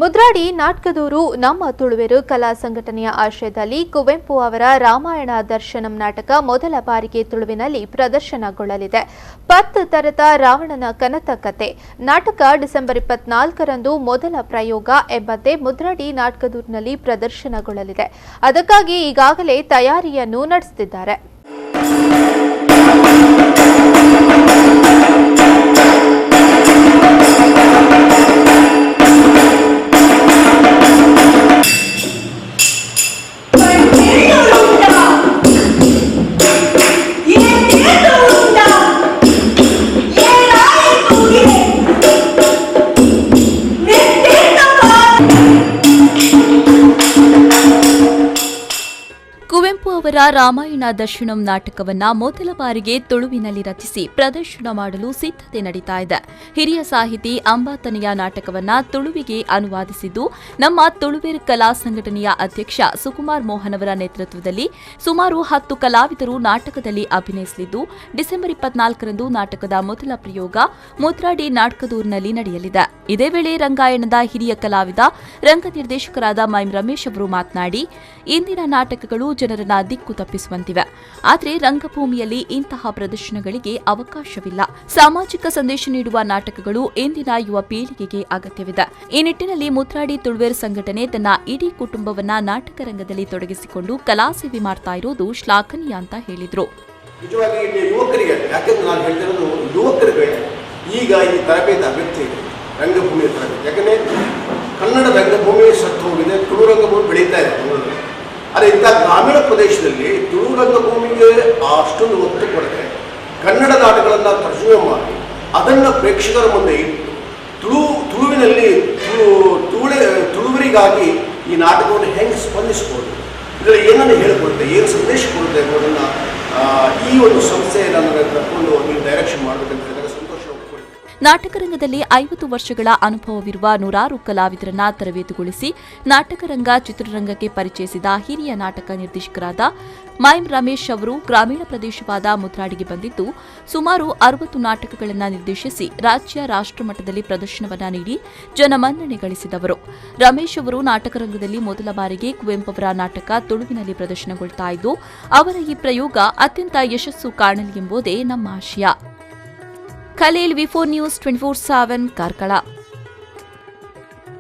ಮುದ್ರಾಡಿ ನಾಟಕದೂರು ನಮ್ಮ ತುಳುವೆರು ಕಲಾ ಸಂಘಟನೆಯ ಆಶ್ರಯದಲ್ಲಿ ಕುವೆಂಪು ಅವರ ರಾಮಾಯಣ ದರ್ಶನಂ ನಾಟಕ ಮೊದಲ ಬಾರಿಗೆ ತುಳುವಿನಲ್ಲಿ ಪ್ರದರ್ಶನಗೊಳ್ಳಲಿದೆ. 10 ತರದ ರಾವಣನ ಕನತ ಕತೆ ನಾಟಕ ಡಿಸೆಂಬರ್ 24ರಂದು ಮೊದಲ ಪ್ರಯೋಗ ಎಂಬಂತೆ ಮುದ್ರಾಡಿ ನಾಟಕದೂರಿನಲ್ಲಿ ಪ್ರದರ್ಶನಗೊಳ್ಳಲಿದೆ. ಅದಕ್ಕಾಗಿ ಈಗಾಗಲೇ ತಯಾರಿಯನ್ನು ನಡೆಸುತ್ತಿದ್ದಾರೆ. ಕುವೆಂಪು ಅವರ ರಾಮಾಯಣ ದರ್ಶನಂ ನಾಟಕವನ್ನ ಮೊದಲ ಬಾರಿಗೆ ತುಳುವಿನಲ್ಲಿ ರಚಿಸಿ ಪ್ರದರ್ಶನ ಮಾಡಲು ಸಿದ್ಧತೆ ನಡೀತಾ ಇದೆ. ಹಿರಿಯ ಸಾಹಿತಿ ಅಂಬಾತನೆಯ ನಾಟಕವನ್ನ ತುಳುವಿಗೆ ಅನುವಾದಿಸಿದ್ದು ನಮ್ಮ ತುಳುವೆರು ಕಲಾ ಸಂಘಟನೆಯ ಅಧ್ಯಕ್ಷ ಸುಕುಮಾರ್ ಮೋಹನ್ ಅವರ ನೇತೃತ್ವದಲ್ಲಿ ಸುಮಾರು 10 ಕಲಾವಿದರು ನಾಟಕದಲ್ಲಿ ಅಭಿನಯಿಸಲಿದ್ದು ಡಿಸೆಂಬರ್ 24ರಂದು ನಾಟಕದ ಮೊದಲ ಪ್ರಯೋಗ ಮುದ್ರಾಡಿ ನಾಟಕದೂರಿನಲ್ಲಿ ನಡೆಯಲಿದೆ. ಇದೇ ವೇಳೆ ರಂಗಾಯಣದ ಹಿರಿಯ ಕಲಾವಿದ ರಂಗ ನಿರ್ದೇಶಕರಾದ ಮೈಮ್ ರಮೇಶ್ ಅವರು ಮಾತನಾಡಿ, ಇಂದಿನ ನಾಟಕಗಳು ಜನರನ್ನ ದಿಕ್ಕು ತಪ್ಪಿಸುವಂತಿವೆ. ಆದರೆ ರಂಗಭೂಮಿಯಲ್ಲಿ ಇಂತಹ ಪ್ರದರ್ಶನಗಳಿಗೆ ಅವಕಾಶವಿಲ್ಲ. ಸಾಮಾಜಿಕ ಸಂದೇಶ ನೀಡುವ ನಾಟಕಗಳು ಇಂದಿನ ಯುವ ಪೀಳಿಗೆಗೆ ಅಗತ್ಯವಿದೆ. ಈ ನಿಟ್ಟಿನಲ್ಲಿ ಮುದ್ರಾಡಿ ತುಳುವೆರು ಸಂಘಟನೆ ತನ್ನ ಇಡೀ ಕುಟುಂಬವನ್ನ ನಾಟಕ ರಂಗದಲ್ಲಿ ತೊಡಗಿಸಿಕೊಂಡು ಕಲಾ ಸೇವೆ ಮಾಡ್ತಾ ಇರೋದು ಶ್ಲಾಘನೀಯ ಅಂತ ಹೇಳಿದ್ರು. ನಿಜವಾಗಿ ಇಲ್ಲಿ ಯುವಕರಿಗೆ, ಯಾಕಂದ್ರೆ ನಾನು ಹೇಳ್ತಿರೋದು ಯುವಕರಿಗೆ ಈಗ ಈ ತರಬೇತಿ ಅಗತ್ಯ ಇದೆ, ರಂಗಭೂಮಿಯ ತರಬೇತಿ. ಯಾಕಂದ್ರೆ ಕನ್ನಡ ರಂಗಭೂಮಿ ಸತ್ತು ಹೋಗಿದೆ, ತುಳು ರಂಗಭೂಮಿ ಬೆಳೀತಾ ಇದೆ. ಆದರೆ ಇಂಥ ಗ್ರಾಮೀಣ ಪ್ರದೇಶದಲ್ಲಿ ತುಳು ರಂಗಭೂಮಿಗೆ ಅಷ್ಟೊಂದು ಒತ್ತು ಕೊಡದೆ ಕನ್ನಡ ನಾಟಕಗಳನ್ನು ತರ್ಜುಮೆ ಮಾಡಿ ಅದನ್ನು ಪ್ರೇಕ್ಷಕರ ಮುಂದೆ ಇಟ್ಟು ತುಳುವಿನಲ್ಲಿ ತುಳುವರಿಗಾಗಿ ಈ ನಾಟಕವನ್ನು ಹೆಂಗೆ ಸ್ಪಂದಿಸ್ಬೋದು, ಇದರಲ್ಲಿ ಏನನ್ನು ಹೇಳಿಕೊಡುತ್ತೆ, ಏನು ಸಂದೇಶ ಕೊಡುತ್ತೆ ಅನ್ನೋದನ್ನು ಈ ಒಂದು ಸಂಸ್ಥೆ ನನ್ನನ್ನು ಕರ್ಕೊಂಡು ನೀವು ಡೈರೆಕ್ಷನ್ ಮಾಡಬೇಕಂತ ಹೇಳಿದಾಗ ಸಂತೋಷ. ನಾಟಕ ರಂಗದಲ್ಲಿ 50 ವರ್ಷಗಳ ಅನುಭವವಿರುವ ನೂರಾರು ಕಲಾವಿದರನ್ನ ತರಬೇತುಗೊಳಿಸಿ ನಾಟಕ ರಂಗ ಚಿತ್ರರಂಗಕ್ಕೆ ಪರಿಚಯಿಸಿದ ಹಿರಿಯ ನಾಟಕ ನಿರ್ದೇಶಕರಾದ ಮೈಮ್ ರಮೇಶ್ ಅವರು ಗ್ರಾಮೀಣ ಪ್ರದೇಶವಾದ ಮುದ್ರಾಡಿಗೆ ಬಂದಿದ್ದು ಸುಮಾರು 60 ನಾಟಕಗಳನ್ನು ನಿರ್ದೇಶಿಸಿ ರಾಜ್ಯ ರಾಷ್ಟ್ರಮಟ್ಟದಲ್ಲಿ ಪ್ರದರ್ಶನವನ್ನ ನೀಡಿ ಜನಮನ್ನಣೆ ಗಳಿಸಿದವರು. ರಮೇಶ್ ಅವರು ನಾಟಕ ರಂಗದಲ್ಲಿ ಮೊದಲ ಬಾರಿಗೆ ಕುವೆಂಪು ಅವರ ನಾಟಕ ತುಳುವಿನಲ್ಲಿ ಪ್ರದರ್ಶನಗೊಳ್ತಾ ಇದ್ದು ಅವರ ಈ ಪ್ರಯೋಗ ಅತ್ಯಂತ ಯಶಸ್ಸು ಕಾಣಲಿ ಎಂಬುದೇ ನಮ್ಮ ಆಶಯ. ಖಲೀಲ್, ವಿ4 ನ್ಯೂಸ್ 24/7 ಕಾರ್ಕಳ.